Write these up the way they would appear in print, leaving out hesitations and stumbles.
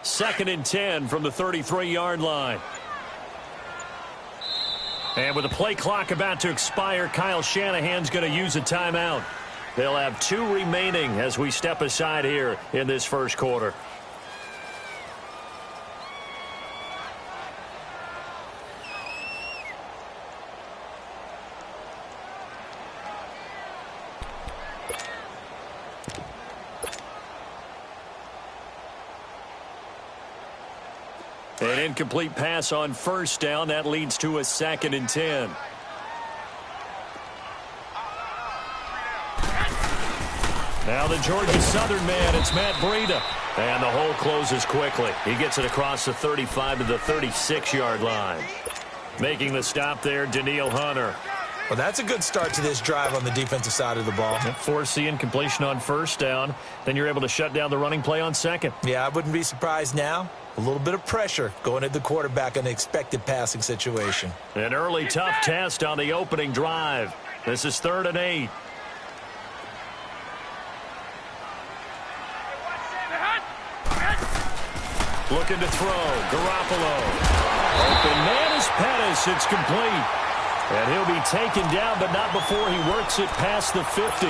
2nd and 10 from the 33-yard line. And with the play clock about to expire, Kyle Shanahan's going to use a timeout. They'll have 2 remaining as we step aside here in this first quarter. An incomplete pass on first down. That leads to a 2nd and 10. Now the Georgia Southern man, it's Matt Breida. And the hole closes quickly. He gets it across the 35 to the 36-yard line. Making the stop there, Danielle Hunter. Well, that's a good start to this drive on the defensive side of the ball. Force the incompletion on first down. Then you're able to shut down the running play on second. Yeah, I wouldn't be surprised now. A little bit of pressure going at the quarterback in the expected passing situation. An early tough test on the opening drive. This is 3rd and 8. Looking to throw. Garoppolo. Open man is Pettis. It's complete. And he'll be taken down, but not before he works it past the 50.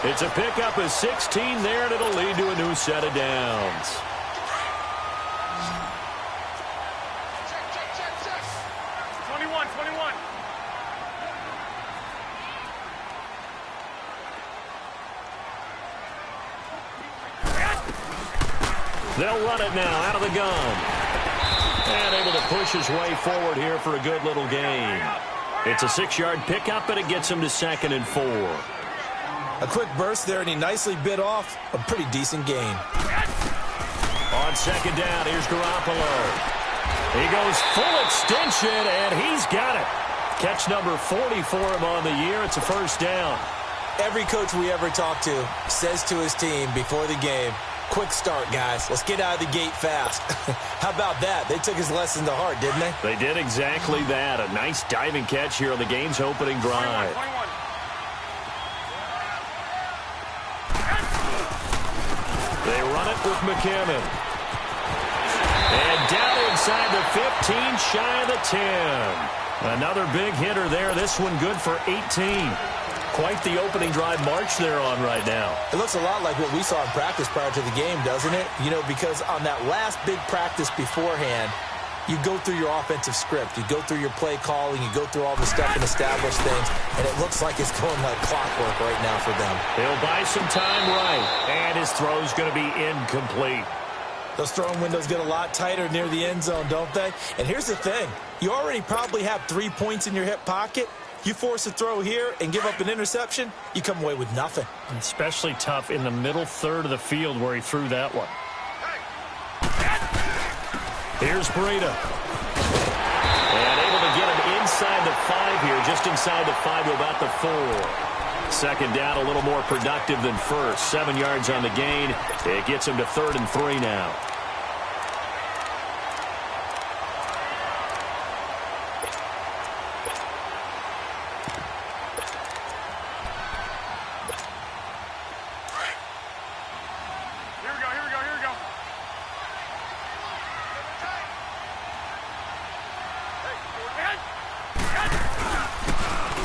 It's a pickup of 16 there, and it'll lead to a new set of downs. They'll run it now out of the gun. And able to push his way forward here for a good little gain. It's a 6-yard pickup, and it gets him to 2nd and 4. A quick burst there, and he nicely bit off a pretty decent gain. On 2nd down, here's Garoppolo. He goes full extension, and he's got it. Catch number 40 for him on the year. It's a first down. Every coach we ever talk to says to his team before the game, quick start, guys. Let's get out of the gate fast. How about that? They took his lesson to heart, didn't they? They did exactly that. A nice diving catch here on the game's opening drive. 21. They run it with McKinnon. And down inside the 15, shy of the 10. Another big hitter there. This one good for 18. Quite the opening drive march they're on right now. It looks a lot like what we saw in practice prior to the game, doesn't it? You know, because on that last big practice beforehand, you go through your offensive script. You go through your play calling. You go through all the stuff and establish things. And it looks like it's going like clockwork right now for them. He'll buy some time right. And his throw's going to be incomplete. Those throwing windows get a lot tighter near the end zone, don't they? And here's the thing. You already probably have 3 points in your hip pocket. You force a throw here and give up an interception, you come away with nothing. Especially tough in the middle third of the field where he threw that one. Here's Breida. And able to get him inside the 5 here, just inside the 5 to about the 4. 2nd down, a little more productive than first. 7 yards on the gain. It gets him to 3rd and 3 now.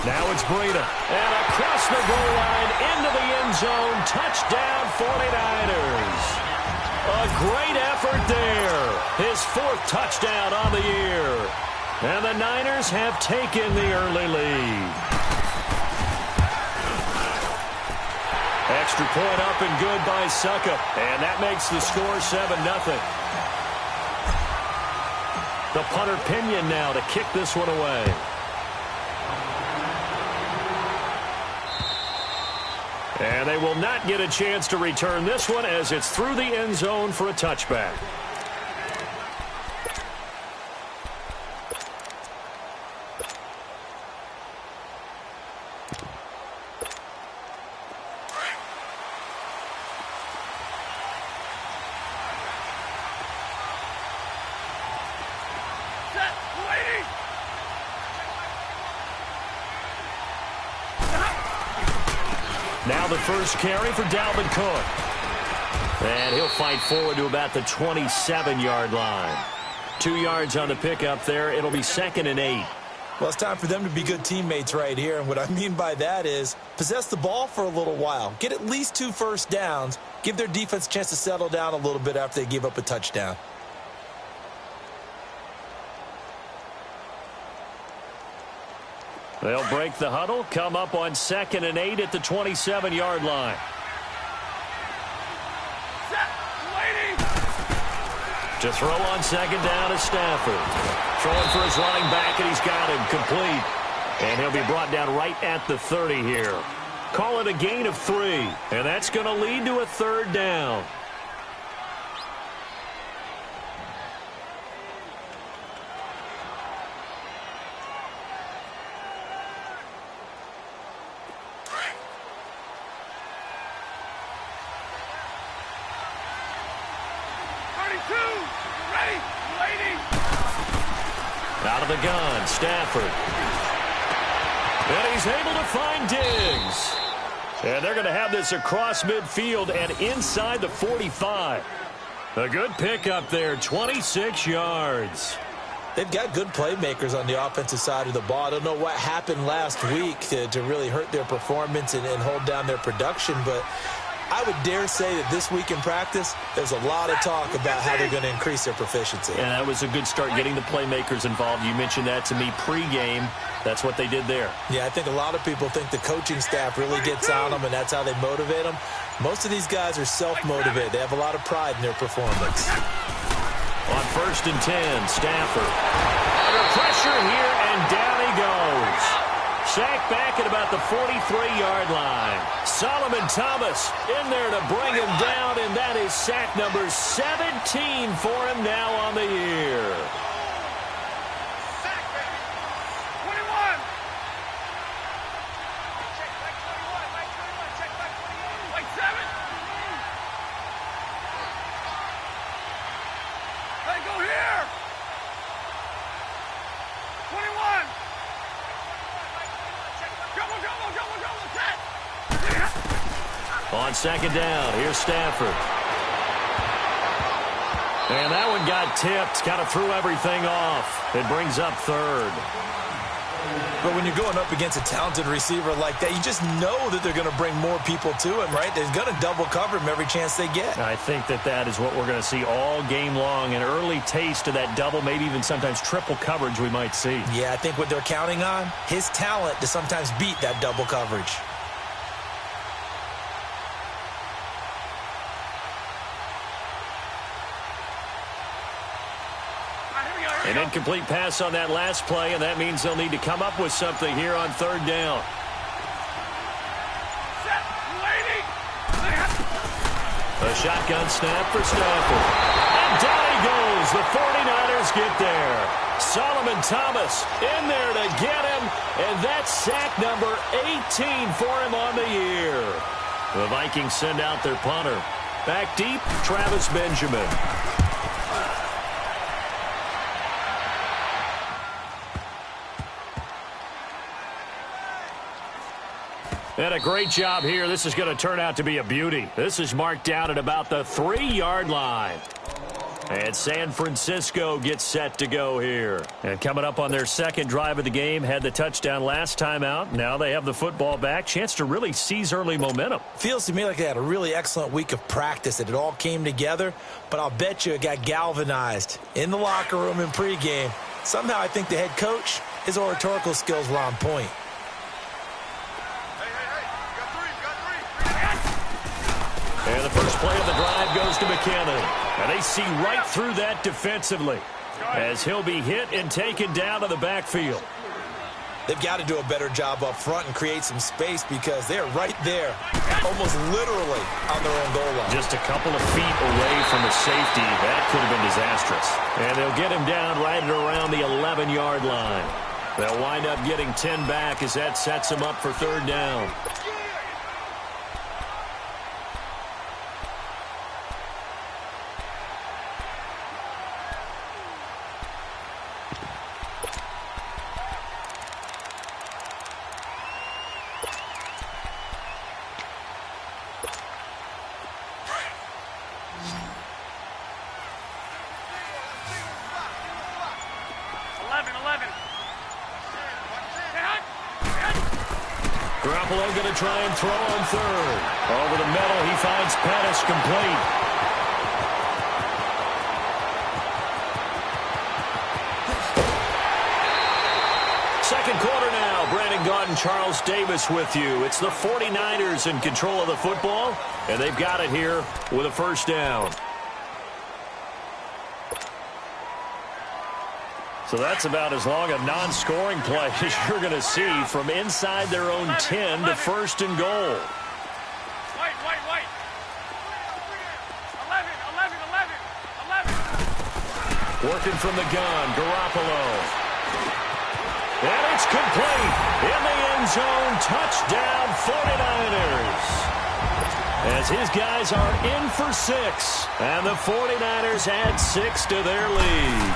Now it's Breida. And across the goal line into the end zone. Touchdown 49ers. A great effort there. His 4th touchdown on the year. And the Niners have taken the early lead. Extra point up and good by Suckup. And that makes the score 7-0. The punter Pinion now to kick this one away. And they will not get a chance to return this one as it's through the end zone for a touchback. Now the first carry for Dalvin Cook. And he'll fight forward to about the 27-yard line. 2 yards on the pickup there. It'll be 2nd and 8. Well, it's time for them to be good teammates right here. And what I mean by that is possess the ball for a little while. Get at least 2 first downs. Give their defense a chance to settle down a little bit after they give up a touchdown. They'll break the huddle, come up on 2nd and 8 at the 27-yard line. To throw on 2nd down is Stafford. Throwing for his running back, and he's got him complete. And he'll be brought down right at the 30 here. Call it a gain of 3, and that's going to lead to a 3rd down. Out of the gun, Stafford. And he's able to find Diggs. And they're going to have this across midfield and inside the 45. A good pickup there, 26 yards. They've got good playmakers on the offensive side of the ball. I don't know what happened last week to really hurt their performance and hold down their production, but I would dare say that this week in practice, there's a lot of talk about how they're going to increase their proficiency. And that was a good start, getting the playmakers involved. You mentioned that to me pregame. That's what they did there. Yeah, I think a lot of people think the coaching staff really gets on them, and that's how they motivate them. Most of these guys are self-motivated. They have a lot of pride in their performance. On 1st and 10, Stafford. Under pressure here, and down he goes. Sacked back at about the 43-yard line. Solomon Thomas in there to bring him down, and that is sack number 17 for him now on the year. Sack, baby. 21. Check back 21. Back 21. Check back 21. Like 7. Hey, go here. 21. On 2nd down, here's Stafford. And that one got tipped, kind of threw everything off. It brings up 3rd. But when you're going up against a talented receiver like that, you just know that they're going to bring more people to him, right? They're going to double cover him every chance they get. I think that is what we're going to see all game long. An early taste of that double, maybe even sometimes triple coverage we might see. Yeah, I think what they're counting on, his talent to sometimes beat that double coverage. An incomplete pass on that last play, and that means they'll need to come up with something here on 3rd down. A shotgun snap for Stafford. And down he goes. The 49ers get there. Solomon Thomas in there to get him, and that's sack number 18 for him on the year. The Vikings send out their punter. Back deep, Travis Benjamin. And a great job here. This is going to turn out to be a beauty. This is marked down at about the 3-yard line. And San Francisco gets set to go here. And coming up on their 2nd drive of the game, had the touchdown last time out. Now they have the football back. Chance to really seize early momentum. Feels to me like they had a really excellent week of practice, that it all came together. But I'll bet you it got galvanized in the locker room in pregame. Somehow I think the head coach, his oratorical skills were on point. And the first play of the drive goes to McKinnon. And they see right through that defensively as he'll be hit and taken down to the backfield. They've got to do a better job up front and create some space, because they're right there, almost literally on their own goal line. Just a couple of feet away from the safety. That could have been disastrous. And they'll get him down right at around the 11-yard line. They'll wind up getting 10 back as that sets them up for 3rd down. 11. Garoppolo going to try and throw on third. Over the middle, he finds Pettis complete. Second quarter now. Brandon Gaudin, Charles Davis with you. It's the 49ers in control of the football, and they've got it here with a first down. So that's about as long a non-scoring play as you're going to see from inside their own 10 to first and goal. White. 11. Working from the gun, Garoppolo. And it's complete. In the end zone, touchdown 49ers. As his guys are in for 6. And the 49ers add 6 to their lead.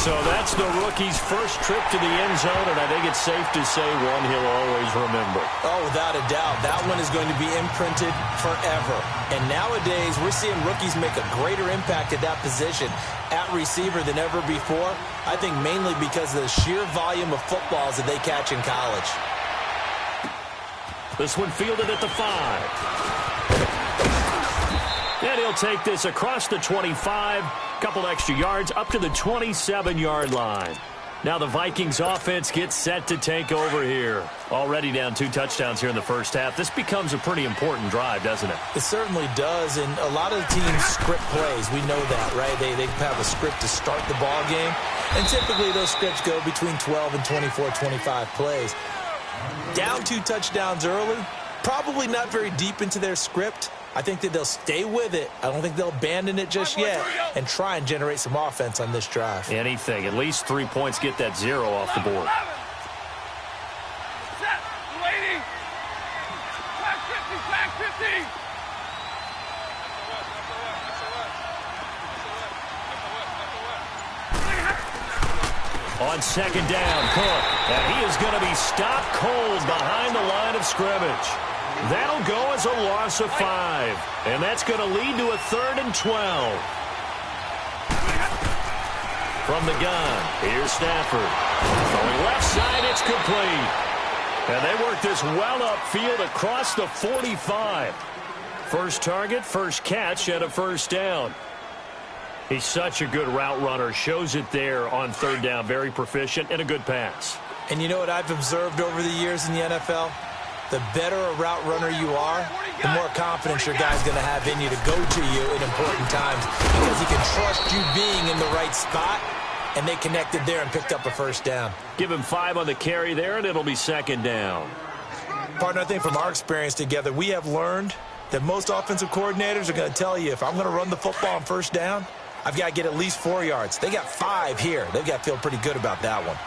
So that's the rookie's first trip to the end zone, and I think it's safe to say one he'll always remember. Oh, without a doubt. That one is going to be imprinted forever. And nowadays, we're seeing rookies make a greater impact at that position at receiver than ever before. I think mainly because of the sheer volume of footballs that they catch in college. This one fielded at the 5. And he'll take this across the 25. Couple extra yards up to the 27-yard line. Now the Vikings offense gets set to take over here. Already down 2 touchdowns here in the first half. This becomes a pretty important drive, doesn't it? It certainly does, and a lot of the teams script plays. We know that, right? They have a script to start the ball game, and typically those scripts go between 12 and 24, 25 plays. Down 2 touchdowns early, probably not very deep into their script. I think that they'll stay with it. I don't think they'll abandon it just yet and try and generate some offense on this drive. Anything. At least 3 points, get that 0 off the board. Set. Waiting. Flag 50. On second down, Cook. And he is going to be stopped cold behind the line of scrimmage. That'll go as a loss of 5. And that's going to lead to a 3rd and 12. From the gun, here's Stafford. Going left side, it's complete. And they work this well upfield across the 45. First target, first catch, and a first down. He's such a good route runner. Shows it there on 3rd down. Very proficient and a good pass. And you know what I've observed over the years in the NFL? The better a route runner you are, the more confidence your guy's going to have in you to go to you in important times because he can trust you being in the right spot, and they connected there and picked up a first down. Give him 5 on the carry there, and it'll be 2nd down. Partner, I think from our experience together, we have learned that most offensive coordinators are going to tell you, if I'm going to run the football on first down, I've got to get at least 4 yards. They got 5 here. They've got to feel pretty good about that one.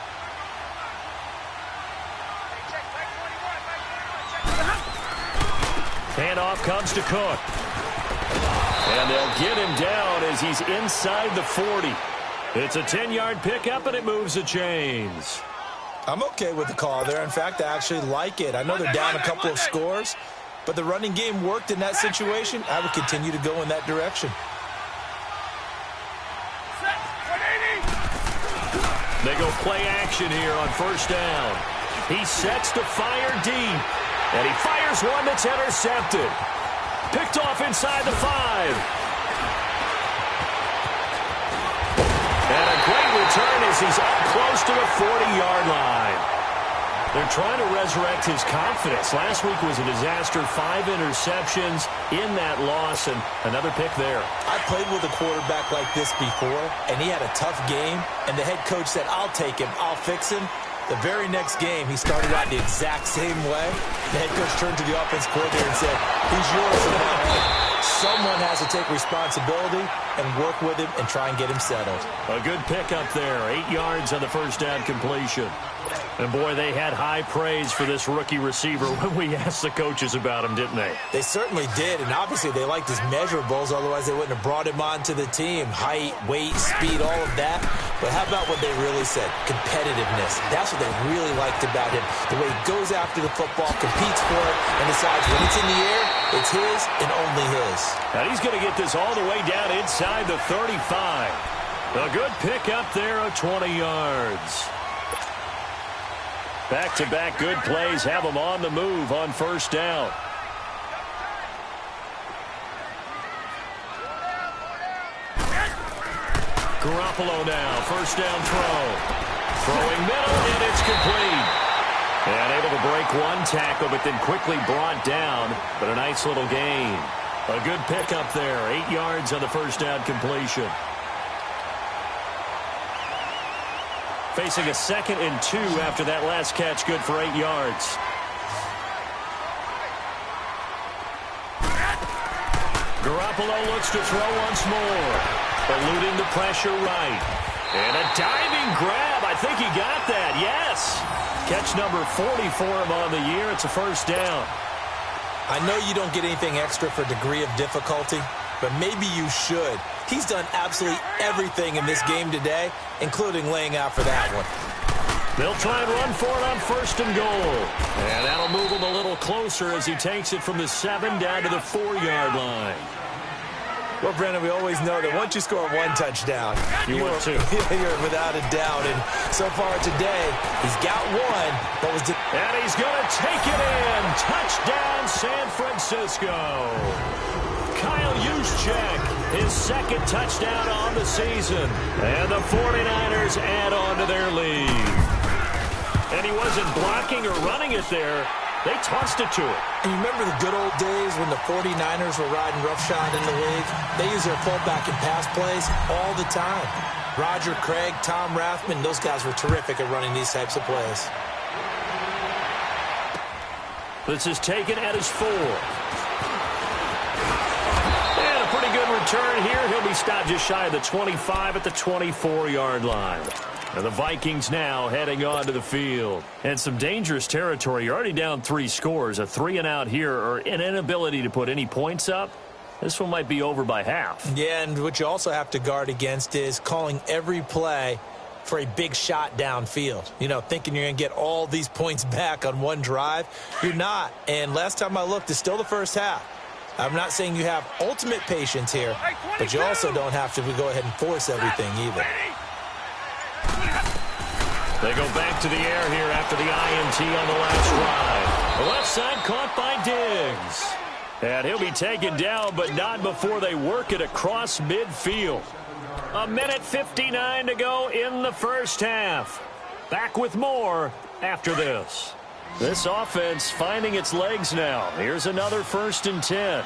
Handoff comes to Cook. And they'll get him down as he's inside the 40. It's a 10-yard pickup, and it moves the chains. I'm okay with the call there. In fact, I actually like it. I know they're down a couple of scores, but the running game worked in that situation. I would continue to go in that direction. They go play action here on first down. He sets to fire deep. And he fires one that's intercepted. Picked off inside the 5. And a great return as he's up close to the 40-yard line. They're trying to resurrect his confidence. Last week was a disaster. 5 interceptions in that loss, and another pick there. I played with a quarterback like this before, and he had a tough game, and the head coach said, I'll take him, I'll fix him. The very next game, he started out the exact same way. The head coach turned to the offense coordinator and said, he's yours from now on. Someone has to take responsibility and work with him and try and get him settled. A good pickup there. 8 yards on the first down completion. And, boy, they had high praise for this rookie receiver when we asked the coaches about him, didn't they? They certainly did, and obviously they liked his measurables. Otherwise, they wouldn't have brought him onto the team. Height, weight, speed, all of that. But how about what they really said? Competitiveness. That's what they really liked about him. The way he goes after the football, competes for it, and decides when it's in the air, it's his and only his. Now he's going to get this all the way down inside the 35. A good pickup there of 20 yards. Back-to-back good plays have them on the move on first down. Garoppolo now, first down throw. Throwing middle, and it's complete. And able to break one tackle, but then quickly brought down. But a nice little gain. A good pickup there, 8 yards on the first down completion. Facing a 2nd and 2 after that last catch, good for 8 yards. Garoppolo looks to throw once more. Eluding the pressure right. And a diving grab. I think he got that. Yes. Catch number 40 for him on the year. It's a first down. I know you don't get anything extra for degree of difficulty, but maybe you should. He's done absolutely everything in this game today, including laying out for that one. They'll try and run for it on first and goal. And that'll move him a little closer as he takes it from the 7 down to the 4-yard line. Well, Brennan, we always know that once you score one touchdown, you're without a doubt. And so far today, he's got one. And he's going to take it in. Touchdown, San Francisco. Kyle Juszczyk, his 2nd touchdown on the season. And the 49ers add on to their lead. And he wasn't blocking or running it there. They tossed it to him. And you remember the good old days when the 49ers were riding roughshod in the league? They use their fullback in pass plays all the time. Roger Craig, Tom Rathman, those guys were terrific at running these types of plays. This is taken at his 4. And a pretty good return here. He'll be stopped just shy of the 25 at the 24-yard line. And the Vikings now heading onto the field. And some dangerous territory. You're already down 3 scores. A 3-and-out here, or an inability to put any points up. This one might be over by half. Yeah, and what you also have to guard against is calling every play for a big shot downfield. You know, thinking you're going to get all these points back on one drive. You're not. And last time I looked, it's still the first half. I'm not saying you have ultimate patience here, but you also don't have to go ahead and force everything either. They go back to the air here after the INT on the last drive. The left side caught by Diggs. And he'll be taken down, but not before they work it across midfield. 1:59 to go in the first half. Back with more after this. This offense finding its legs now. Here's another 1st and 10.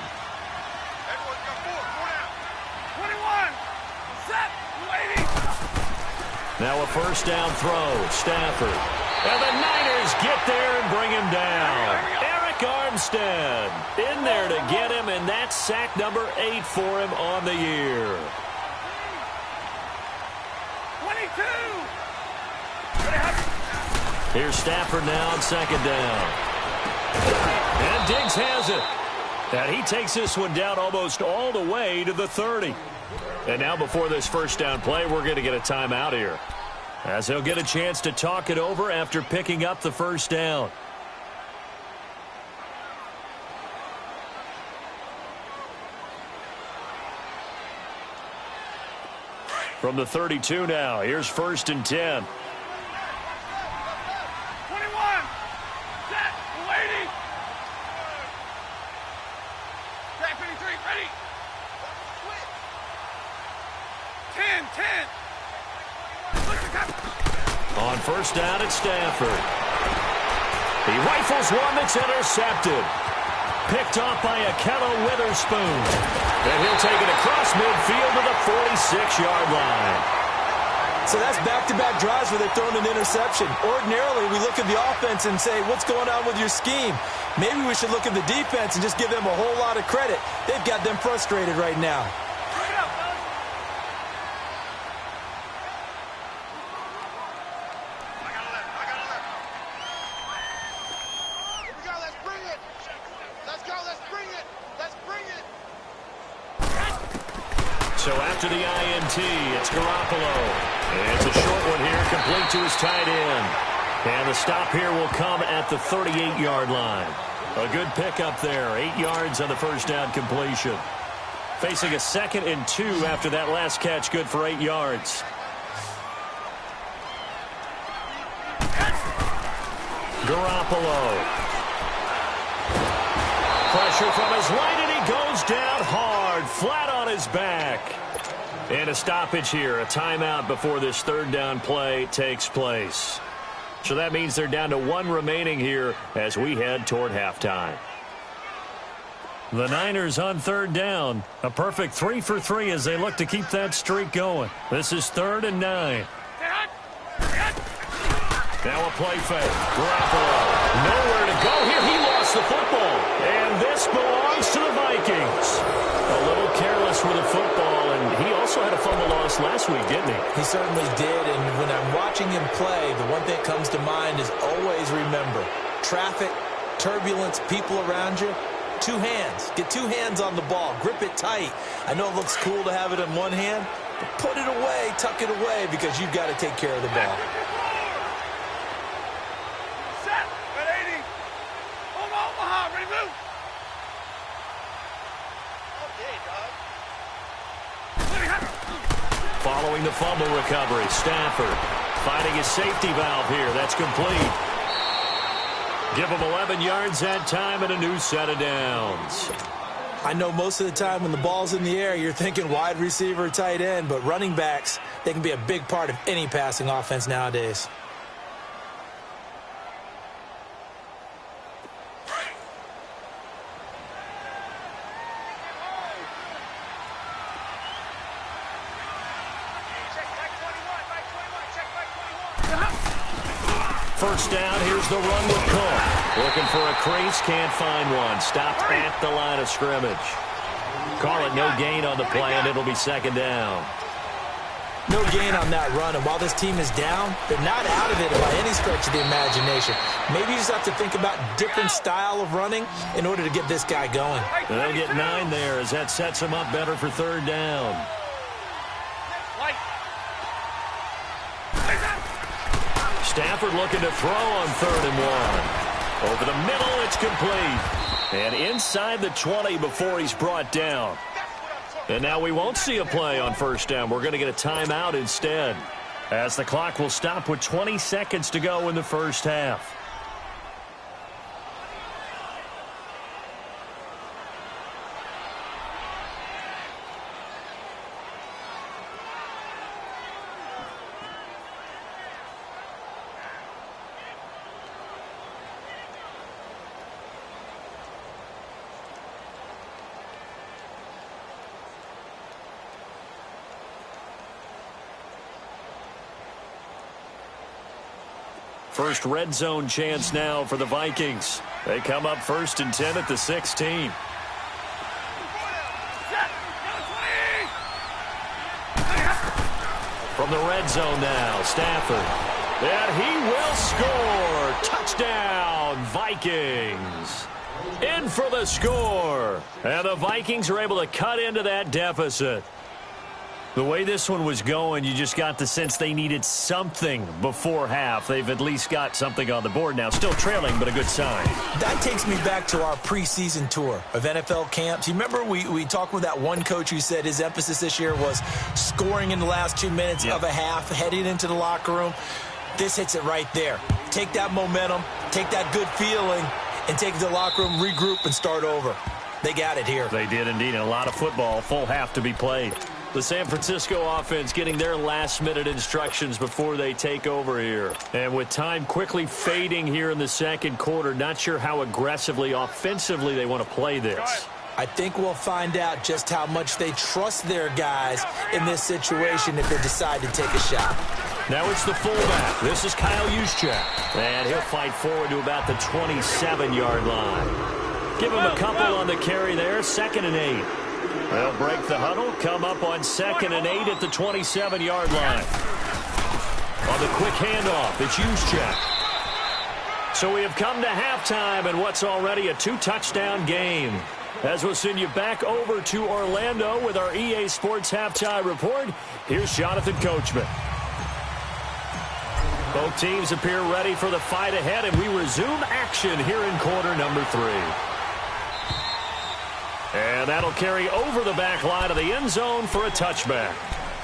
Now a first down throw. Stafford. And the Niners get there and bring him down. Eric Armstead in there to get him, and that's sack number 8 for him on the year. 22. Here's Stafford now on 2nd down. And Diggs has it. And he takes this one down almost all the way to the 30. And now before this first down play, we're going to get a timeout here, as he'll get a chance to talk it over after picking up the first down. From the 32 now, here's 1st and 10. 21. Set. Waiting. Back 53. Ready. 10. On first down, it's Stafford. He rifles one that's intercepted. Picked off by Akello Witherspoon. And he'll take it across midfield to the 46-yard line. So that's back-to-back drives where they've thrown an interception. Ordinarily, we look at the offense and say, what's going on with your scheme? Maybe we should look at the defense and just give them a whole lot of credit. They've got them frustrated right now. So after the INT, it's Garoppolo. And it's a short one here, complete to his tight end. And the stop here will come at the 38-yard line. A good pickup there, 8 yards on the first down completion. Facing a 2nd and 2 after that last catch, good for 8 yards. Garoppolo. Pressure from his right, and he goes down hard, flat on his back. And a stoppage here, a timeout before this 3rd down play takes place. So that means they're down to 1 remaining here as we head toward halftime. The Niners on 3rd down. A perfect 3 for 3 as they look to keep that streak going. This is 3rd and 9. Now a play fake. Garoppolo. Nowhere to go here. He lost the football. And this belongs to the Vikings. A little careless with the football, and he also had a fumble loss last week, didn't he? He certainly did, and when I'm watching him play, the one thing that comes to mind is always remember, traffic, turbulence, people around you, 2 hands. Get 2 hands on the ball. Grip it tight. I know it looks cool to have it in one hand, but put it away, tuck it away, because you've got to take care of the ball. Set. Red 80. Omaha. Ready, move. Okay, dog. Following the fumble recovery, Stafford finding his safety valve here. That's complete. Give him 11 yards that time and a new set of downs. I know most of the time when the ball's in the air, you're thinking wide receiver, tight end, but running backs, they can be a big part of any passing offense nowadays. First down, here's the run with Cook. Looking for a crease, can't find one. Stopped at the line of scrimmage. Call it no gain on the play, and it'll be 2nd down. No gain on that run, and while this team is down, they're not out of it by any stretch of the imagination. Maybe you just have to think about different style of running in order to get this guy going. They'll get 9 there as that sets them up better for 3rd down. Stafford looking to throw on 3rd and 1. Over the middle, it's complete. And inside the 20 before he's brought down. And now we won't see a play on 1st down. We're going to get a timeout instead, as the clock will stop with 20 seconds to go in the 1st half. First red zone chance now for the Vikings. They come up 1st and 10 at the 16. From the red zone now, Stafford. And he will score. Touchdown, Vikings. In for the score. And the Vikings are able to cut into that deficit. The way this one was going, you just got the sense they needed something before half. They've at least got something on the board now. Still trailing, but a good sign. That takes me back to our preseason tour of NFL camps. You remember we talked with that one coach who said his emphasis this year was scoring in the last 2 minutes of a half, heading into the locker room. This hits it right there. Take that momentum, take that good feeling, and take it to the locker room, regroup, and start over. They got it here. They did indeed. And a lot of football, full half to be played. The San Francisco offense getting their last-minute instructions before they take over here. And with time quickly fading here in the 2nd quarter, not sure how aggressively, offensively they want to play this. I think we'll find out just how much they trust their guys in this situation if they decide to take a shot. Now it's the fullback. This is Kyle Juszczyk. And he'll fight forward to about the 27-yard line. Give him a couple on the carry there, 2nd and 8. They'll break the huddle, come up on 2nd and 8 at the 27-yard line. On the quick handoff, it's Juszczyk. So we have come to halftime and what's already a 2-touchdown game. As we'll send you back over to Orlando with our EA Sports Halftime Report, here's Jonathan Coachman. Both teams appear ready for the fight ahead, and we resume action here in quarter number 3. And that'll carry over the back line of the end zone for a touchback.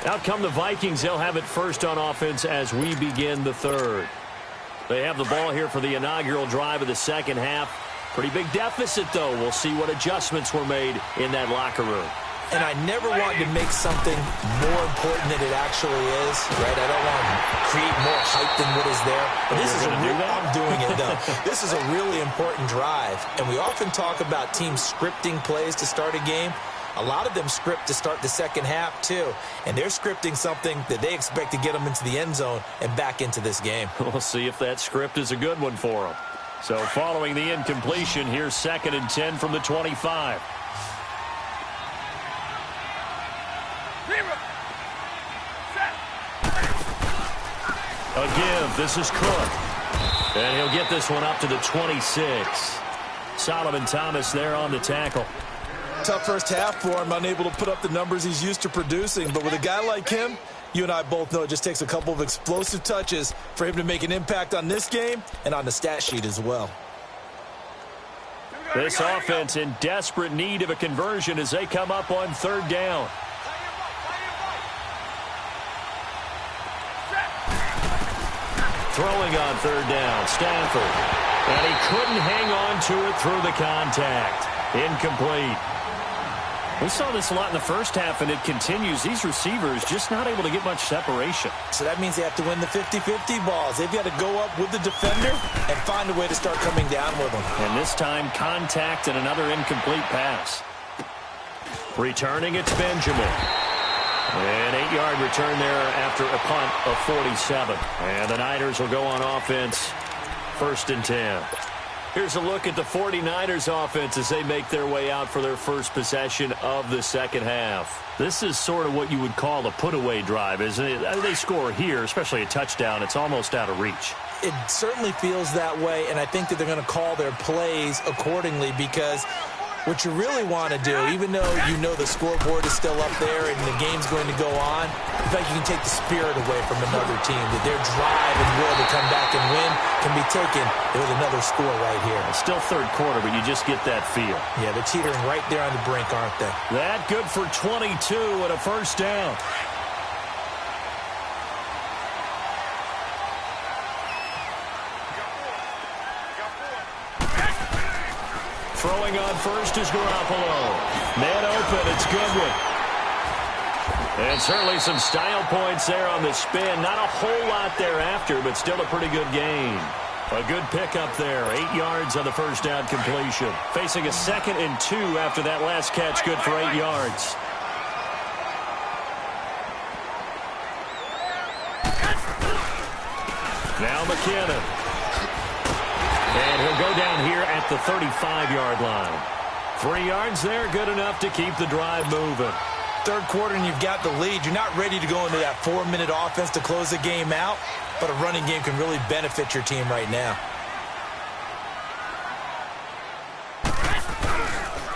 Out come the Vikings. They'll have it first on offense as we begin the third. They have the ball here for the inaugural drive of the second half. Pretty big deficit, though. We'll see what adjustments were made in that locker room. And I never want to make something more important than it actually is, right? I don't want to create more hype than what is there. But this is I'm doing it, though. This is a really important drive. And we often talk about teams scripting plays to start a game. A lot of them script to start the second half, too. And they're scripting something that they expect to get them into the end zone and back into this game. We'll see if that script is a good one for them. So following the incompletion, here's 2nd and 10 from the 25. A give. This is Cook. And he'll get this one up to the 26. Solomon Thomas there on the tackle. Tough first half for him, unable to put up the numbers he's used to producing. But with a guy like him, you and I both know it just takes a couple of explosive touches for him to make an impact on this game and on the stat sheet as well. This offense in desperate need of a conversion as they come up on 3rd down. Throwing on 3rd down, Stanford. And he couldn't hang on to it through the contact. Incomplete. We saw this a lot in the first half, and it continues. These receivers just not able to get much separation. So that means they have to win the 50-50 balls. They've got to go up with the defender and find a way to start coming down with them. And this time, contact and another incomplete pass. Returning, it's Benjamin. An 8-yard return there after a punt of 47. And the Niners will go on offense, 1st and 10. Here's a look at the 49ers offense as they make their way out for their first possession of the second half. This is sort of what you would call a put-away drive, isn't it? They score here, especially a touchdown. It's almost out of reach. It certainly feels that way, and I think that they're going to call their plays accordingly because what you really want to do, even though you know the scoreboard is still up there and the game's going to go on, in fact, you can take the spirit away from another team, that their drive and will to come back and win can be taken with another score right here. It's still 3rd quarter, but you just get that feel. Yeah, they're teetering right there on the brink, aren't they? That good for 22 and a 1st down. Throwing on 1st is Garoppolo. Man open, it's Goodwin. And certainly some style points there on the spin. Not a whole lot thereafter, but still a pretty good gain. A good pickup there. 8 yards on the 1st down completion. Facing a 2nd and 2 after that last catch, good for 8 yards. Now McKinnon. And he'll go down here at the 35-yard line. 3 yards there, good enough to keep the drive moving. 3rd quarter and you've got the lead. You're not ready to go into that 4-minute offense to close the game out, but a running game can really benefit your team right now.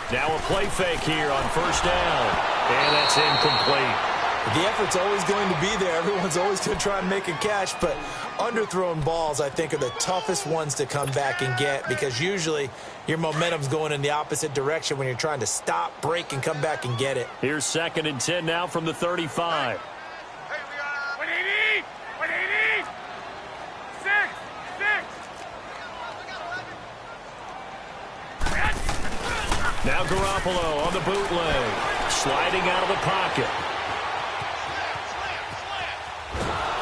Now a play fake here on 1st down. And that's incomplete. The effort's always going to be there. Everyone's always going to try and make a catch, but underthrown balls, I think, are the toughest ones to come back and get because usually your momentum's going in the opposite direction when you're trying to stop, break, and come back and get it. Here's 2nd and 10 now from the 35. What do you need? What do you need? 6. Now Garoppolo on the bootleg. Sliding out of the pocket.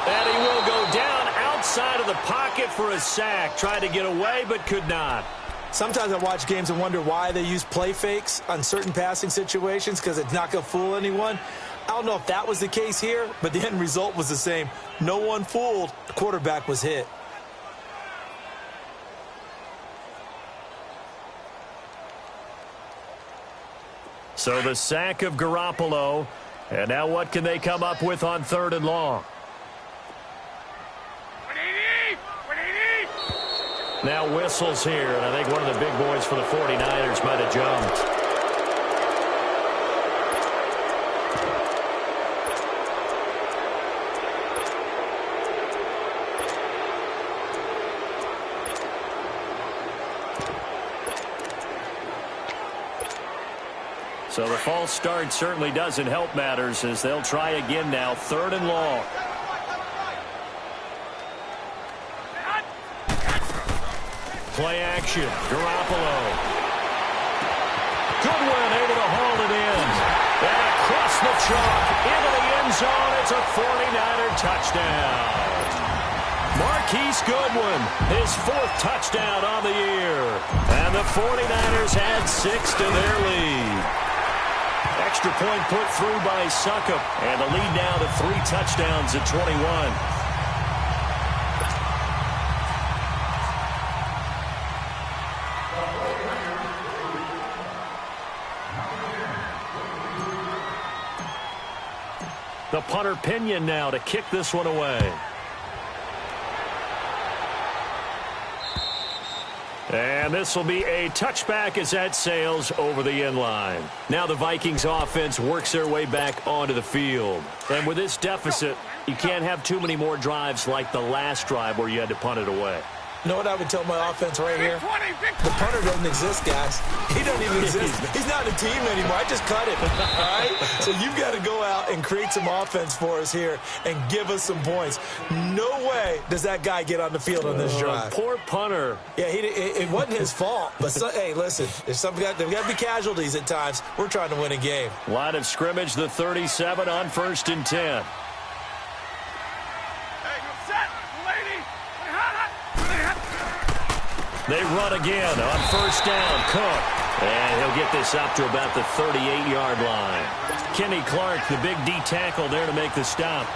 And he will go down outside of the pocket for a sack. Tried to get away, but could not. Sometimes I watch games and wonder why they use play fakes on certain passing situations because it's not going to fool anyone. I don't know if that was the case here, but the end result was the same. No one fooled. The quarterback was hit. So the sack of Garoppolo. And now what can they come up with on 3rd and long? Now whistles here, and I think one of the big boys for the 49ers might have jumped. So the false start certainly doesn't help matters as they'll try again now, 3rd and long. Play action. Garoppolo. Goodwin able to haul it in. And across the chalk into the end zone. It's a 49er touchdown. Marquise Goodwin, his 4th touchdown on the year. And the 49ers add 6 to their lead. Extra point put through by Succop. And the lead now to 3 touchdowns at 21. The punter Pinion now to kick this one away. And this will be a touchback as that sails over the end line. Now the Vikings offense works their way back onto the field. And with this deficit, you can't have too many more drives like the last drive where you had to punt it away. You know what I would tell my offense right here? The punter doesn't exist, guys. He doesn't even exist. He's not a team anymore. I just cut him. All right? So you've got to go out and create some offense for us here and give us some points. No way does that guy get on the field on this drive. Poor punter. Yeah, it wasn't his fault. But, hey, listen, there's got to be casualties at times. We're trying to win a game. Line of scrimmage, the 37 on 1st and 10. They run again on 1st down. Cook. And he'll get this up to about the 38-yard line. Kenny Clark, the big D tackle there to make the stop.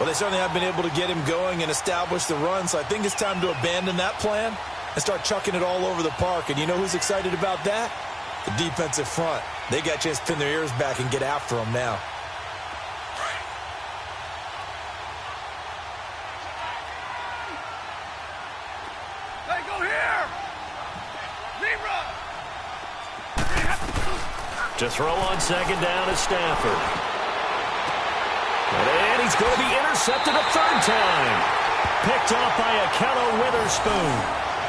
Well, they certainly have been able to get him going and establish the run, so I think it's time to abandon that plan and start chucking it all over the park. And you know who's excited about that? The defensive front. They got a chance to pin their ears back and get after him now. To throw on 2nd down is Stafford. And he's going to be intercepted a 3rd time. Picked off by Akello Witherspoon.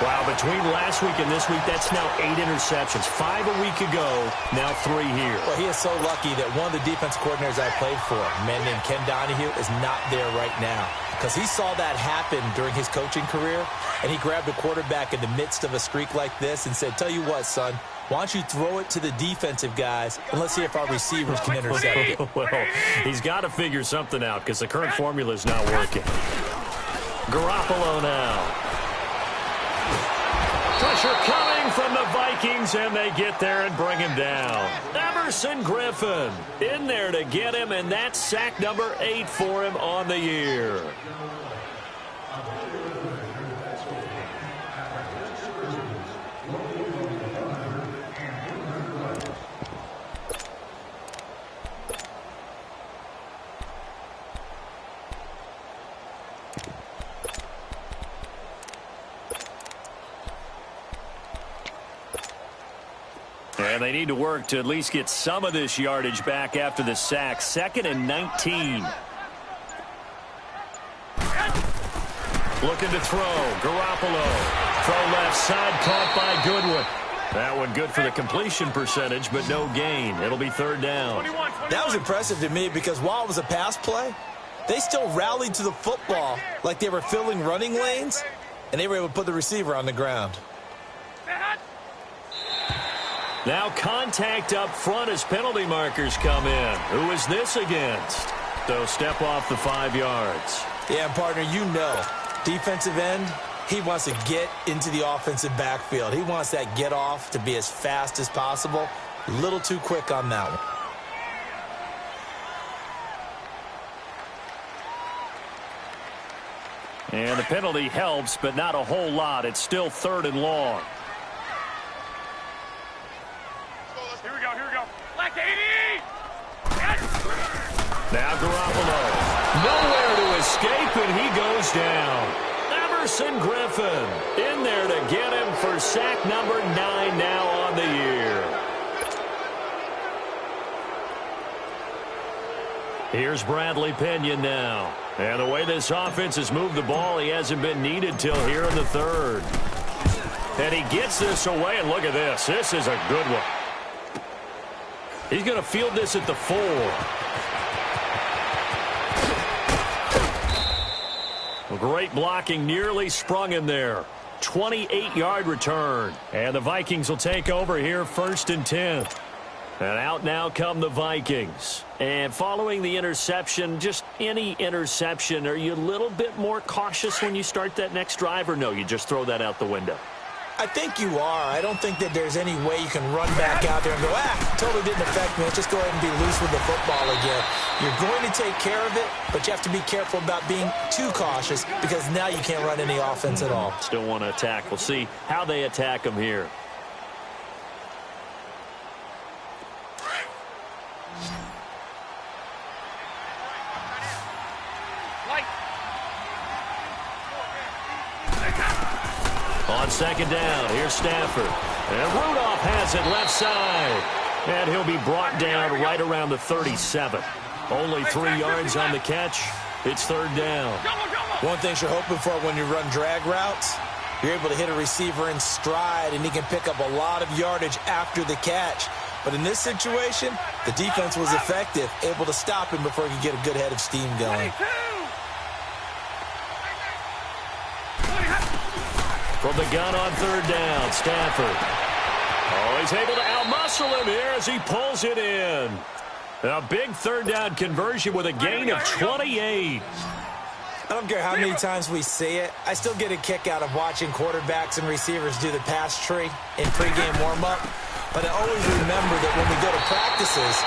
Wow, between last week and this week, that's now 8 interceptions. 5 a week ago, now 3 here. Well, he is so lucky that one of the defense coordinators I played for, a man named Ken Donahue, is not there right now. Because he saw that happen during his coaching career, and he grabbed a quarterback in the midst of a streak like this and said, tell you what, son, why don't you throw it to the defensive guys, and let's see if our receivers can intercept it. Well, he's got to figure something out because the current formula is not working. Garoppolo now. Pressure coming from the Vikings, and they get there and bring him down. Everson Griffin in there to get him, and that's sack number 8 for him on the year. And they need to work to at least get some of this yardage back after the sack. 2nd and 19. Looking to throw. Garoppolo. Throw left side, caught by Goodwin. That one good for the completion percentage, but no gain. It'll be 3rd down. That was impressive to me because while it was a pass play, they still rallied to the football like they were filling running lanes, and they were able to put the receiver on the ground. Now contact up front as penalty markers come in. Who is this against? So step off the 5 yards. Yeah, partner, you know, defensive end, he wants to get into the offensive backfield. He wants that get off to be as fast as possible. A little too quick on that one. And the penalty helps, but not a whole lot. It's still 3rd and long. Here we go. Black 80! Now Garoppolo. Nowhere to escape, and he goes down. Everson Griffin in there to get him for sack number 9 now on the year. Here's Bradley Pinion now. And the way this offense has moved the ball, he hasn't been needed till here in the 3rd. And he gets this away, and look at this. This is a good one. He's going to field this at the 4. Great blocking, nearly sprung him there. 28-yard return. And the Vikings will take over here, 1st and 10. And out now come the Vikings. And following the interception, just any interception, are you a little bit more cautious when you start that next drive, or no, you just throw that out the window? I think you are. I don't think that there's any way you can run back out there and go, totally didn't affect me. Let's just go ahead and be loose with the football again. You're going to take care of it, but you have to be careful about being too cautious because now you can't run any offense at all. Still want to attack. We'll see how they attack him here. On 2nd down, here's Stafford. And Rudolph has it left side. And he'll be brought down right around the 37. Only 3 yards on the catch. It's 3rd down. One thing you're hoping for when you run drag routes, you're able to hit a receiver in stride, and he can pick up a lot of yardage after the catch. But in this situation, the defense was effective, able to stop him before he could get a good head of steam going. From the gun on 3rd down, Stafford. Oh, he's able to outmuscle him here as he pulls it in. A big 3rd down conversion with a gain of 28. I don't care how many times we see it. I still get a kick out of watching quarterbacks and receivers do the pass tree in pregame warm-up. But I always remember that when we go to practices,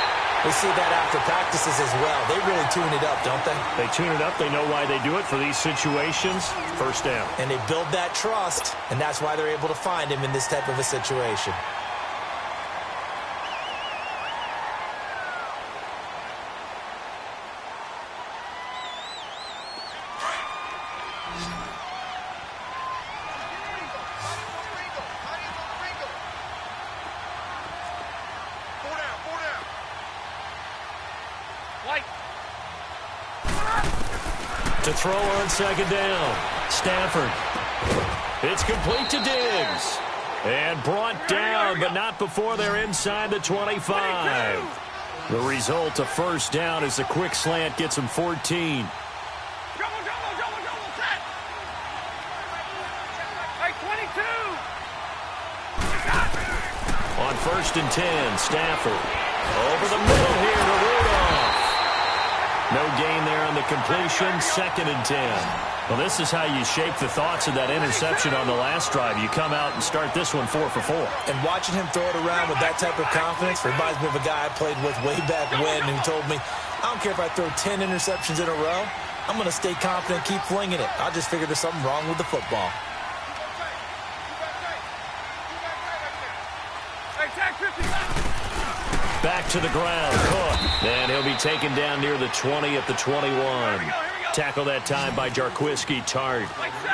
we see that after practices as well. They really tune it up, don't they? They tune it up. They know why they do it for these situations. 1st down. And they build that trust, and that's why they're able to find him in this type of a situation. To throw on 2nd down, Stafford. It's complete to Diggs. And brought down, but not before they're inside the 25. The result, a 1st down as the quick slant gets him 14. On 1st and 10, Stafford. Over the middle here to Rudolph. No gain there on the completion, 2nd and 10. Well, this is how you shape the thoughts of that interception on the last drive. You come out and start this one 4 for 4. And watching him throw it around with that type of confidence reminds me of a guy I played with way back when who told me, I don't care if I throw 10 interceptions in a row, I'm going to stay confident, keep flinging it. I just figured there's something wrong with the football. Back to the ground, Cook. And he'll be taken down near the 20 at the 21. Tackle that time by Jarquiski Tart.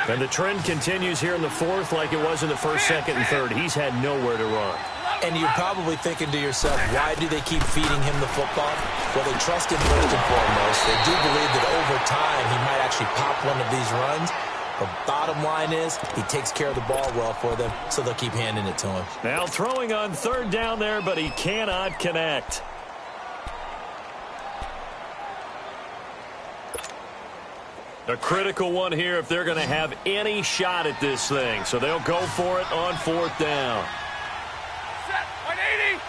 And the trend continues here in the 4th like it was in the 1st, 2nd, and 3rd. He's had nowhere to run. And you're probably thinking to yourself, why do they keep feeding him the football? Well, they trust him first and foremost. They do believe that over time he might actually pop one of these runs. The bottom line is he takes care of the ball well for them, so they'll keep handing it to him. Now throwing on 3rd down there, but he cannot connect. A critical one here if they're going to have any shot at this thing. So they'll go for it on 4th down. Set, 180.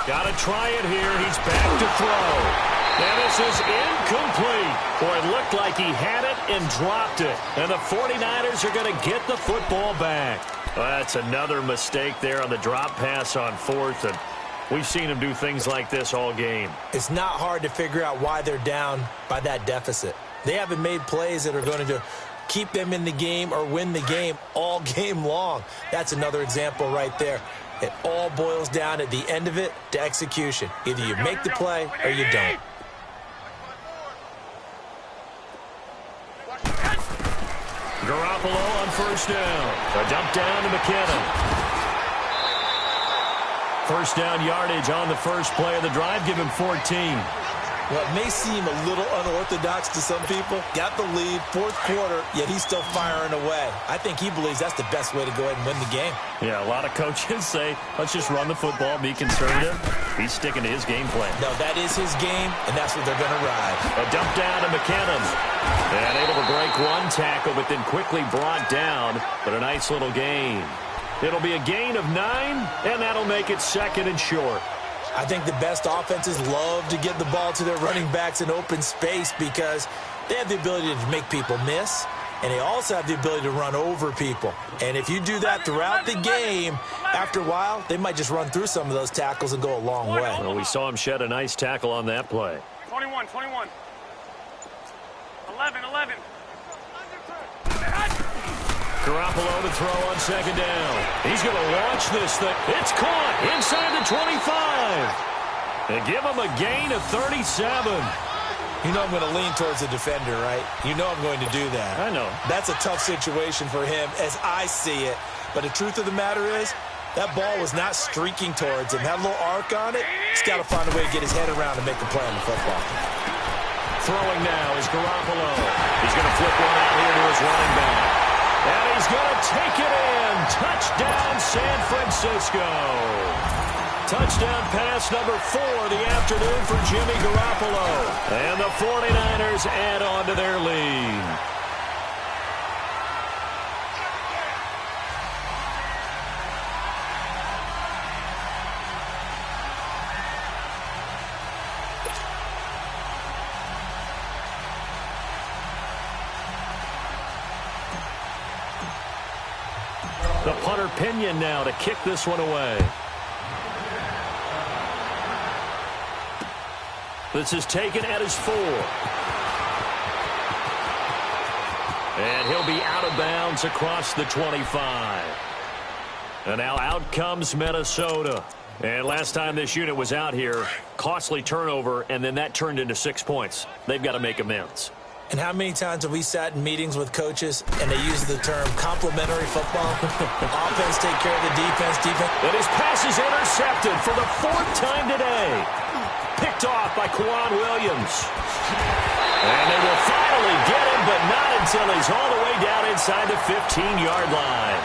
Got to try it here. He's back to throw. And this is incomplete. Boy, it looked like he had it and dropped it. And the 49ers are going to get the football back. Well, that's another mistake there on the drop pass on 4th. And we've seen him do things like this all game. It's not hard to figure out why they're down by that deficit. They haven't made plays that are going to keep them in the game or win the game all game long. That's another example right there. It all boils down at the end of it to execution. Either you make the play or you don't. Garoppolo on 1st down. A dump down to McKinnon. 1st down yardage on the first play of the drive. Give him 14. What may seem a little unorthodox to some people, got the lead, fourth quarter, yet he's still firing away. I think he believes that's the best way to go ahead and win the game. Yeah, a lot of coaches say, let's just run the football, be conservative. He's sticking to his game plan. No, that is his game, and that's what they're going to ride. A dump down to McKinnon. And able to break one tackle, but then quickly brought down. But a nice little gain. It'll be a gain of 9, and that'll make it 2nd and short. I think the best offenses love to get the ball to their running backs in open space because they have the ability to make people miss, and they also have the ability to run over people. And if you do that throughout the game, after a while, they might just run through some of those tackles and go a long way. Well, we saw him shed a nice tackle on that play. 21, 21. 11. Garoppolo to throw on 2nd down. He's going to launch this thing. It's caught inside the 25. And give him a gain of 37. You know I'm going to lean towards the defender, right? You know I'm going to do that. I know. That's a tough situation for him as I see it. But the truth of the matter is, that ball was not streaking towards him. Had a little arc on it. He's got to find a way to get his head around and make a play on the football. Throwing now is Garoppolo. He's going to flip one out here to his running back. And he's going to take it in. Touchdown, San Francisco. Touchdown pass number 4 of the afternoon for Jimmy Garoppolo. And the 49ers add on to their lead. The punter Pinion now to kick this one away. This is taken at his 4. And he'll be out of bounds across the 25. And now out comes Minnesota. And last time this unit was out here, costly turnover, and then that turned into 6 points. They've got to make amends. And how many times have we sat in meetings with coaches and they use the term complementary football? Offense take care of the defense. And his pass is intercepted for the 4th time today. Picked off by Kwan Williams. And they will finally get him, but not until he's all the way down inside the 15-yard line.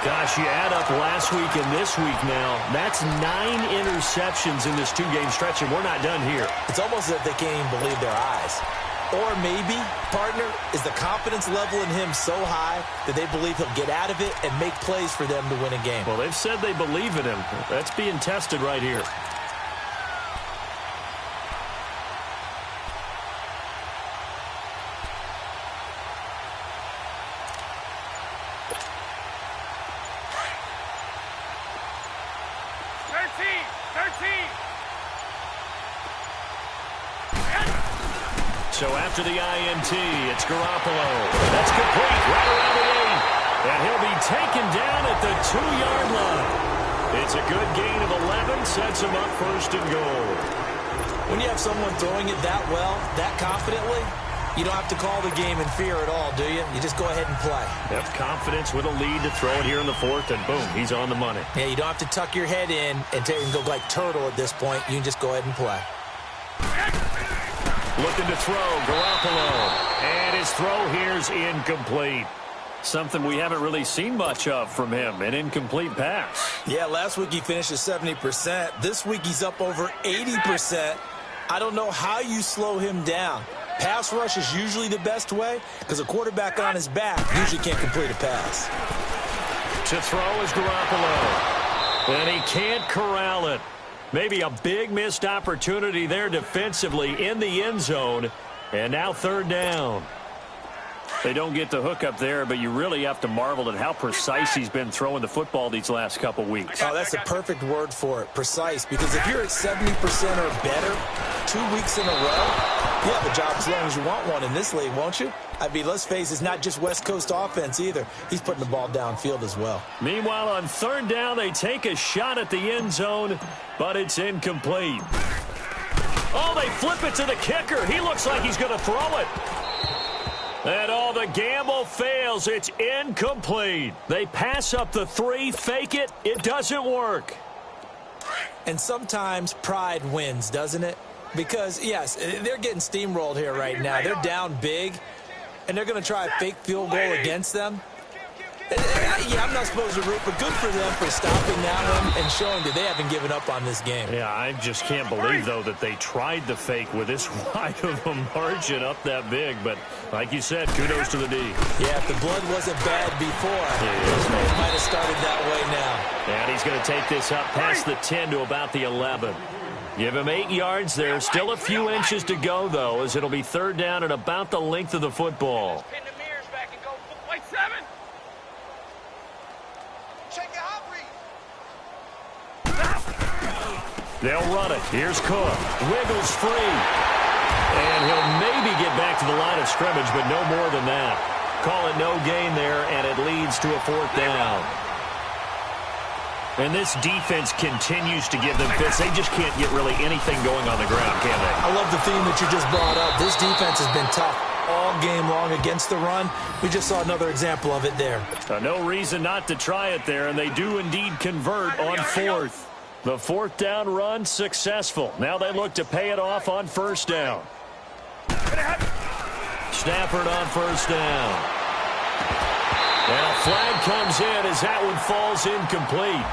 Gosh, you add up last week and this week now. That's 9 interceptions in this 2-game stretch, and we're not done here. It's almost as if they can't even believe their eyes. Or maybe, partner, is the confidence level in him so high that they believe he'll get out of it and make plays for them to win a game. Well, they've said they believe in him. That's being tested right here. So after the INT, it's Garoppolo. That's complete right around the 8. And he'll be taken down at the 2-yard line. It's a good gain of 11, sets him up 1st and goal. When you have someone throwing it that well, that confidently, you don't have to call the game in fear at all, do you? You just go ahead and play. Yep, confidence with a lead to throw it here in the 4th, and boom, he's on the money. Yeah, you don't have to tuck your head in and go like turtle at this point. You can just go ahead and play. Looking to throw, Garoppolo. And his throw here's incomplete. Something we haven't really seen much of from him, an incomplete pass. Yeah, last week he finished at 70%. This week he's up over 80%. I don't know how you slow him down. Pass rush is usually the best way because a quarterback on his back usually can't complete a pass. To throw is Garoppolo. And he can't corral it. Maybe a big missed opportunity there defensively in the end zone. And now 3rd down. They don't get the hook up there, but you really have to marvel at how precise he's been throwing the football these last couple weeks. Oh, that's the perfect word for it, precise. Because if you're at 70% or better 2 weeks in a row, you have a job as long as you want one in this league, won't you? I mean, let's face it, it's not just West Coast offense either. He's putting the ball downfield as well. Meanwhile, on 3rd down, they take a shot at the end zone, but it's incomplete. Oh, they flip it to the kicker. He looks like he's going to throw it. And all the gamble fails. It's incomplete. They pass up the 3, fake it. It doesn't work. And sometimes pride wins, doesn't it? Because, yes, they're getting steamrolled here right now. They're down big, and they're going to try a fake field goal against them. Yeah, I'm not supposed to root, but good for them for stopping that one and showing that they haven't given up on this game. Yeah, I just can't believe, though, that they tried the fake with this wide of a margin up that big. But like you said, kudos to the D. Yeah, if the blood wasn't bad before, it might have started that way now. And he's going to take this up past the 10 to about the 11. Give him 8 yards there. Still a few inches to go, though, as it'll be third down at about the length of the football. Pin the mirrors back and go. White 7. Check your hot read. They'll run it. Here's Cook. Wiggles free. And he'll maybe get back to the line of scrimmage, but no more than that. Call it no gain there, and it leads to a fourth down. And this defense continues to give them fits. They just can't get really anything going on the ground, can they? I love the theme that you just brought up. This defense has been tough all game long against the run. We just saw another example of it there. No reason not to try it there, and they do indeed convert on fourth. The fourth down run successful. Now they look to pay it off on first down. Stafford on first down. And a flag comes in as that one falls incomplete.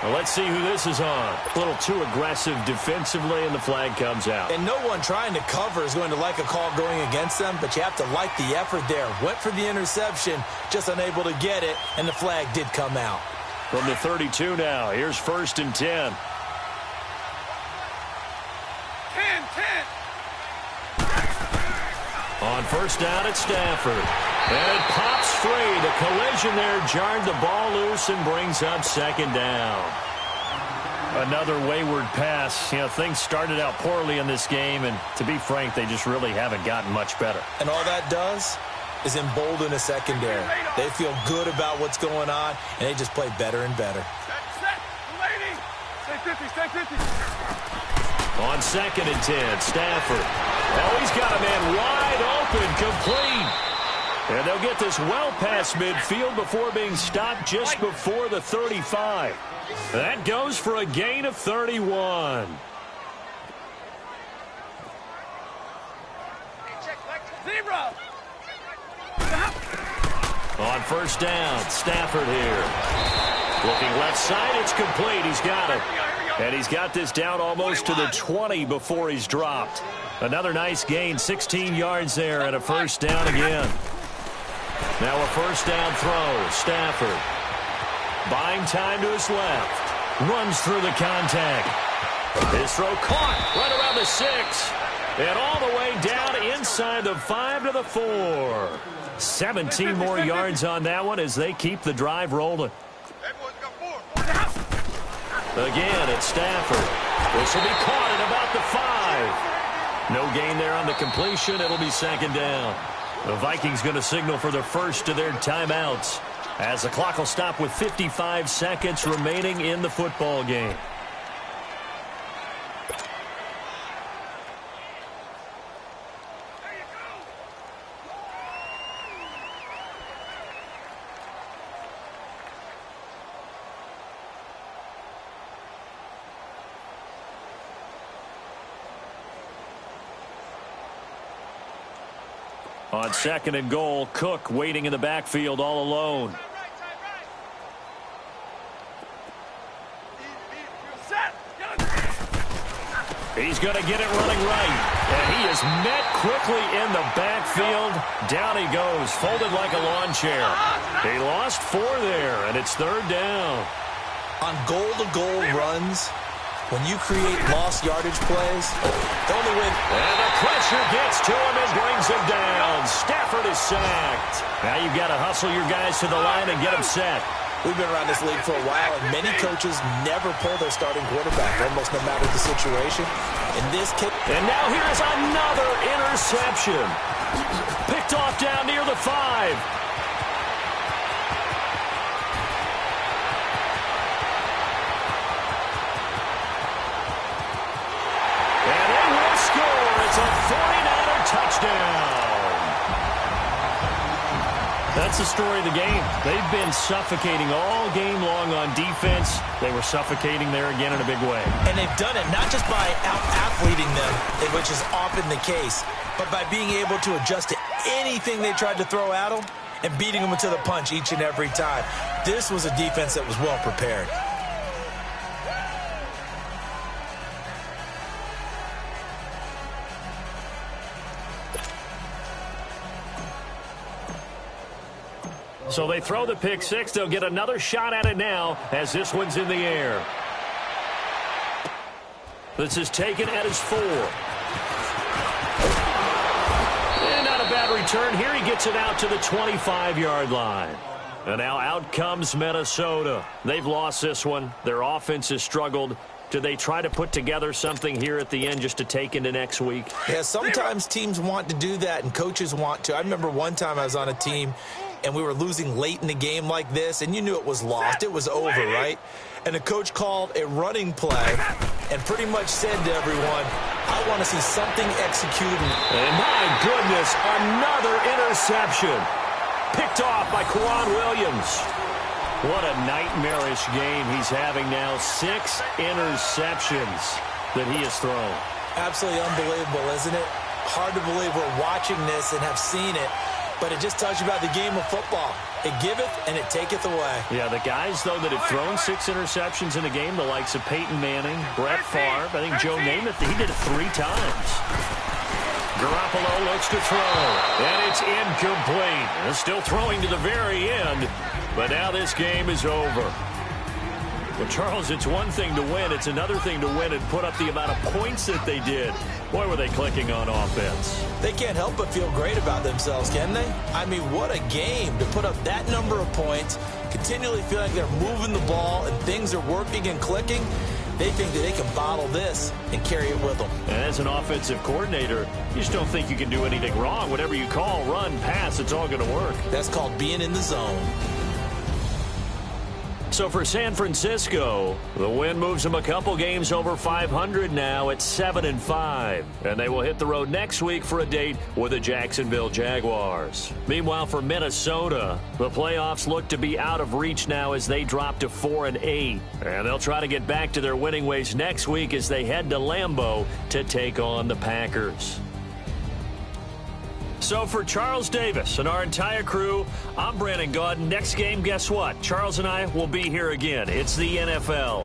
Well, let's see who this is on. A little too aggressive defensively, and the flag comes out. And no one trying to cover is going to like a call going against them, but you have to like the effort there. Went for the interception, just unable to get it, and the flag did come out. From the 32 now, here's first and 10. 10. On first down, it's Stafford. And it pops free. The collision there jarred the ball loose and brings up second down. Another wayward pass. You know, things started out poorly in this game, and to be frank, they just really haven't gotten much better. And all that does is embolden a secondary. They feel good about what's going on, and they just play better and better. Set. Lady. Stay 50. On second and 10, Stafford. Now he's got a man wide open, complete. And they'll get this well past midfield before being stopped just before the 35. That goes for a gain of 31. Zero. On first down, Stafford here. Looking left side, it's complete. He's got it. And he's got this down almost to the 20 before he's dropped. Another nice gain, 16 yards there, and a first down again. Now a first down throw. Stafford buying time to his left. Runs through the contact. His throw caught right around the 6. And all the way down inside the 5 to the 4. 17 more yards on that one as they keep the drive rolling. Again, it's Stafford. This will be caught at about the 5. No gain there on the completion. It'll be second down. The Vikings going to signal for the first of their timeouts as the clock will stop with 55 seconds remaining in the football game. On second and goal, Cook waiting in the backfield all alone. He's going to get it running right. And he is met quickly in the backfield. Down he goes, folded like a lawn chair. He lost 4 there, and it's third down. On goal-to-goal runs, when you create lost yardage plays, the only way... And the pressure gets to him and brings him down. Stafford is sacked. Now you've got to hustle your guys to the line and get them set. We've been around this league for a while, and many coaches never pull their starting quarterback, almost no matter the situation. In this case... And now here is another interception. Picked off down near the 5. It's a 49er touchdown. That's the story of the game. They've been suffocating all game long on defense. They were suffocating there again in a big way. And they've done it not just by out-athleting them, which is often the case, but by being able to adjust to anything they tried to throw at them and beating them to the punch each and every time. This was a defense that was well prepared. So they throw the pick six. They'll get another shot at it now as this one's in the air. This is taken at his 4. And not a bad return here. He gets it out to the 25-yard line. And now out comes Minnesota. They've lost this one. Their offense has struggled. Do they try to put together something here at the end just to take into next week? Yeah, sometimes teams want to do that and coaches want to. I remember one time I was on a team and we were losing late in the game like this, and you knew it was lost. It was over, right? And the coach called a running play and pretty much said to everyone, I want to see something executed. And my goodness, another interception. Picked off by Kwan Williams. What a nightmarish game he's having now. 6 interceptions that he has thrown. Absolutely unbelievable, isn't it? Hard to believe we're watching this and have seen it. But it just tells you about the game of football. It giveth and it taketh away. Yeah, the guys, though, that have thrown 6 interceptions in a game, the likes of Peyton Manning, Brett Favre, I think Joe Namath, he did it 3 times. Garoppolo looks to throw, and it's incomplete. They're still throwing to the very end, but now this game is over. Well, Charles, it's one thing to win. It's another thing to win and put up the amount of points that they did. Boy, were they clicking on offense. They can't help but feel great about themselves, can they? I mean, what a game to put up that number of points, continually feel like they're moving the ball and things are working and clicking. They think that they can bottle this and carry it with them. And as an offensive coordinator, you just don't think you can do anything wrong. Whatever you call, run, pass, it's all going to work. That's called being in the zone. So for San Francisco, the win moves them a couple games over 500 now at 7-5. And they will hit the road next week for a date with the Jacksonville Jaguars. Meanwhile, for Minnesota, the playoffs look to be out of reach now as they drop to 4-8. And they'll try to get back to their winning ways next week as they head to Lambeau to take on the Packers. So for Charles Davis and our entire crew, I'm Brandon Gaudin. Next game, guess what? Charles and I will be here again. It's the NFL.